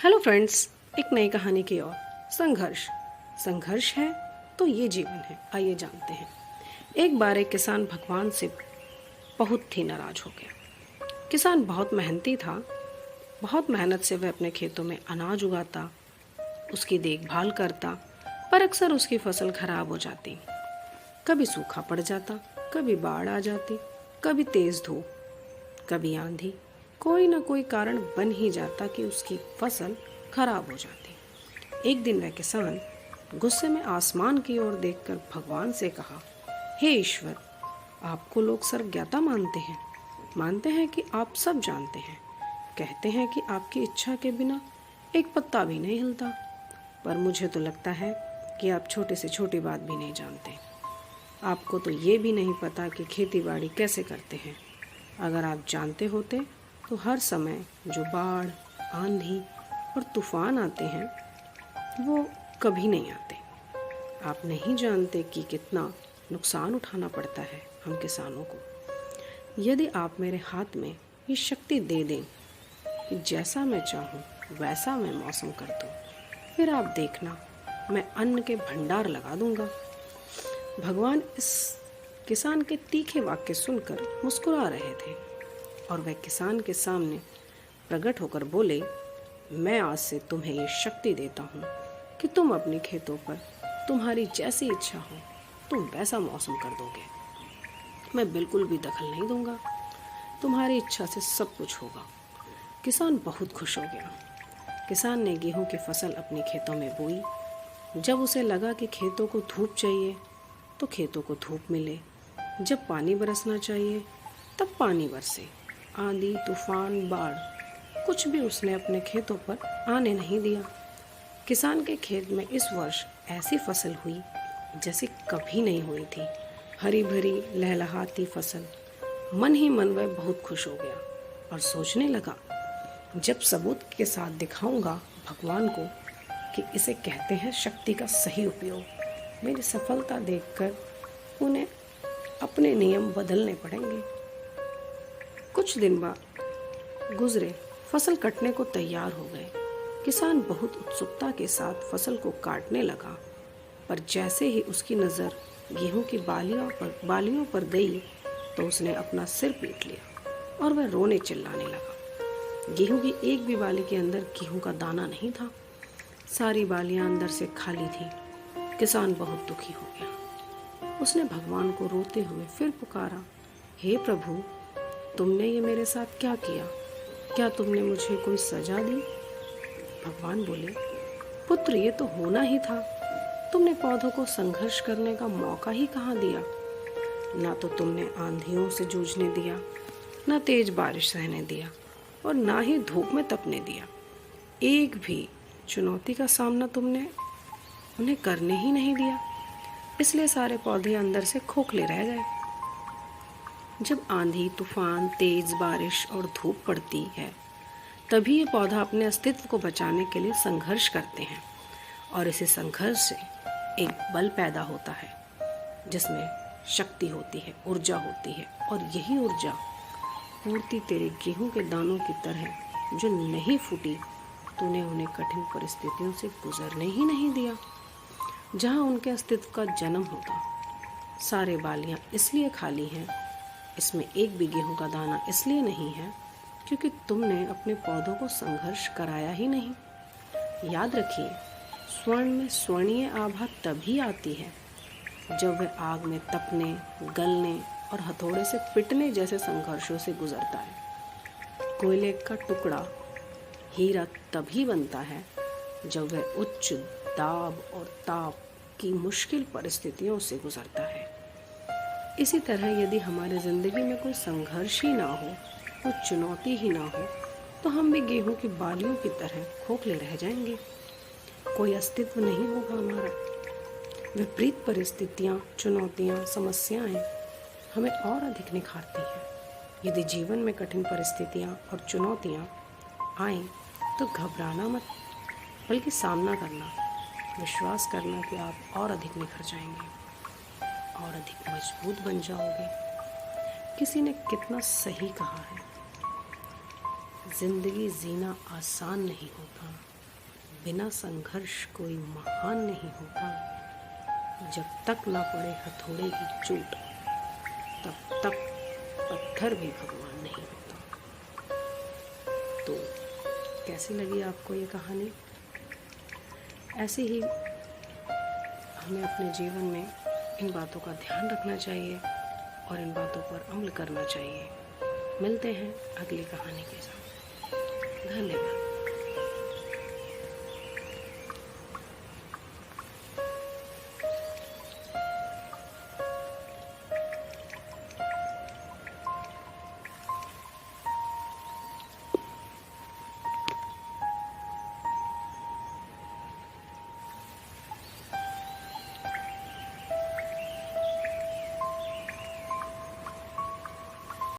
Hello friends, एक नई कहानी की ओर। संघर्ष संघर्ष है तो ये जीवन है। आइए जानते हैं। एक बार एक किसान भगवान से बहुत ही नाराज हो गया। किसान बहुत मेहनती था। बहुत मेहनत से वह अपने खेतों में अनाज उगाता, उसकी देखभाल करता, पर अक्सर उसकी फसल खराब हो जाती। कभी सूखा पड़ जाता, कभी बाढ़ आ जाती, कभी तेज धूप, कभी आंधी। कोई ना कोई कारण बन ही जाता कि उसकी फसल खराब हो जाती। एक दिन वह किसान गुस्से में आसमान की ओर देखकर भगवान से कहा, हे ईश्वर, आपको लोग सर्वज्ञाता मानते हैं कि आप सब जानते हैं। कहते हैं कि आपकी इच्छा के बिना एक पत्ता भी नहीं हिलता, पर मुझे तो लगता है कि आप छोटी से छोटी बात भी नहीं जानते। आपको तो ये भी नहीं पता कि खेती बाड़ी कैसे करते हैं। अगर आप जानते होते तो हर समय जो बाढ़, आंधी और तूफान आते हैं वो कभी नहीं आते। आप नहीं जानते कि कितना नुकसान उठाना पड़ता है हम किसानों को। यदि आप मेरे हाथ में ये शक्ति दे दें कि जैसा मैं चाहूँ वैसा मैं मौसम कर दूँ, फिर आप देखना मैं अन्न के भंडार लगा दूँगा। भगवान इस किसान के तीखे वाक्य सुनकर मुस्कुरा रहे थे और वह किसान के सामने प्रकट होकर बोले, मैं आज से तुम्हें ये शक्ति देता हूँ कि तुम अपने खेतों पर तुम्हारी जैसी इच्छा हो तुम वैसा मौसम कर दोगे। मैं बिल्कुल भी दखल नहीं दूंगा, तुम्हारी इच्छा से सब कुछ होगा। किसान बहुत खुश हो गया। किसान ने गेहूं की फसल अपने खेतों में बोई। जब उसे लगा कि खेतों को धूप चाहिए तो खेतों को धूप मिले, जब पानी बरसना चाहिए तब पानी बरसे। आंधी, तूफान, बाढ़, कुछ भी उसने अपने खेतों पर आने नहीं दिया। किसान के खेत में इस वर्ष ऐसी फसल हुई जैसी कभी नहीं हुई थी। हरी भरी लहलहाती फसल। मन ही मन वह बहुत खुश हो गया और सोचने लगा, जब सबूत के साथ दिखाऊंगा भगवान को कि इसे कहते हैं शक्ति का सही उपयोग, मेरी सफलता देखकर उन्हें अपने नियम बदलने पड़ेंगे। कुछ दिन बाद गुजरे। फसल कटने को तैयार हो गए। किसान बहुत उत्सुकता के साथ फसल को काटने लगा, पर जैसे ही उसकी नज़र गेहूं की बालियों पर गई तो उसने अपना सिर पीट लिया और वह रोने चिल्लाने लगा। गेहूं की एक भी बाली के अंदर गेहूं का दाना नहीं था। सारी बालियां अंदर से खाली थी। किसान बहुत दुखी हो गया। उसने भगवान को रोते हुए फिर पुकारा, हे प्रभु, तुमने ये मेरे साथ क्या किया? क्या तुमने मुझे कोई सजा दी? भगवान बोले, पुत्र, ये तो होना ही था। तुमने पौधों को संघर्ष करने का मौका ही कहाँ दिया। ना तो तुमने आंधियों से जूझने दिया, ना तेज बारिश सहने दिया और ना ही धूप में तपने दिया। एक भी चुनौती का सामना तुमने उन्हें करने ही नहीं दिया। इसलिए सारे पौधे अंदर से खोखले रह गए। जब आंधी, तूफान, तेज बारिश और धूप पड़ती है तभी ये पौधा अपने अस्तित्व को बचाने के लिए संघर्ष करते हैं और इसी संघर्ष से एक बल पैदा होता है जिसमें शक्ति होती है, ऊर्जा होती है। और यही ऊर्जा पूर्ति तेरे गेहूं के दानों की तरह जो नहीं फूटी, तूने उन्हें कठिन परिस्थितियों से गुजरने ही नहीं दिया जहां उनके अस्तित्व का जन्म होता। सारे बालियां इसलिए खाली हैं, इसमें एक भी गेहूं का दाना इसलिए नहीं है क्योंकि तुमने अपने पौधों को संघर्ष कराया ही नहीं। याद रखिए, स्वर्ण में स्वर्णीय आभा तभी आती है जब वह आग में तपने, गलने और हथौड़े से पिटने जैसे संघर्षों से गुजरता है। कोयले का टुकड़ा हीरा तभी बनता है जब वह उच्च दाब और ताप की मुश्किल परिस्थितियों से गुजरता है। इसी तरह यदि हमारी ज़िंदगी में कोई संघर्ष ही ना हो, कोई चुनौती ही ना हो, तो हम भी गेहूं की बालियों की तरह खोखले रह जाएंगे। कोई अस्तित्व नहीं होगा हमारा। विपरीत परिस्थितियाँ, चुनौतियाँ, समस्याएं हमें और अधिक निखारती हैं। यदि जीवन में कठिन परिस्थितियाँ और चुनौतियाँ आएँ तो घबराना मत, बल्कि सामना करना, विश्वास करना कि आप और अधिक निखर जाएंगे और अधिक मजबूत बन जाओगे। किसी ने कितना सही कहा है, जिंदगी जीना आसान नहीं होता, बिना संघर्ष कोई महान नहीं होता। जब तक ना पड़े हथौड़े की चोट, तब तक पत्थर भी भगवान नहीं होता। तो कैसी लगी आपको ये कहानी? ऐसे ही हमें अपने जीवन में इन बातों का ध्यान रखना चाहिए और इन बातों पर अमल करना चाहिए। मिलते हैं अगली कहानी के साथ। धन्यवाद।